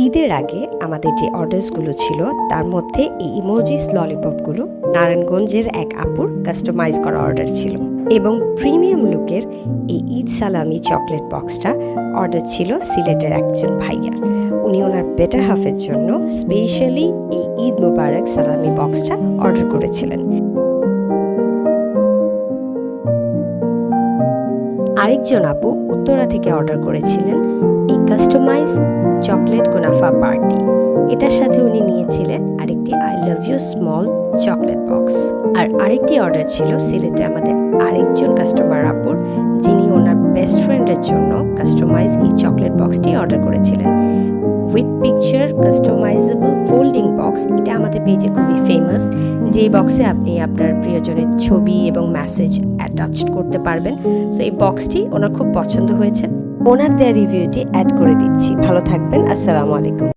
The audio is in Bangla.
ঈদের আগে আমাদের যে অর্ডারসগুলো ছিল তার মধ্যে এই ইমোজিস ললিপপগুলো নারায়ণগঞ্জের এক আপুর কাস্টমাইজ করা অর্ডার ছিল এবং প্রিমিয়াম লুকের এই ঈদ সালামি চকলেট বক্সটা অর্ডার ছিল সিলেটের একজন ভাইয়ার। উনি ওনার বেটার হাফের জন্য স্পেশালি এই ঈদ মুবারক সালামি বক্সটা অর্ডার করেছিলেন। আরেকজন আপু উত্তরা থেকে অর্ডার করেছিলেন এই কাস্টমাইজ চকলেট কুনাফা পার্টি। এটার সাথে উনি নিয়েছিলেন আরেকটি I love you small chocolate box. আর আরেকটি অর্ডার ছিল সিলেটে আমাদের আরেকজন কাস্টমার আপুর, যিনি ওনার বেস্ট ফ্রেন্ডের জন্য কাস্টমাইজ এই চকলেট বক্সটি অর্ডার করেছিলেন with picture customisable folding box. এটা আমাদের পেজে খুবই ফেমাস, যে বক্সে আপনি আপনার প্রিয়জনের ছবি এবং মেসেজ অ্যাটাচ করতে পারবেন। সো এই বক্সটি ওনার খুব পছন্দ হয়েছে। ওনার দেয়া রিভিউটি অ্যাড করে দিচ্ছি। ভালো থাকবেন। আসসালামু আলাইকুম।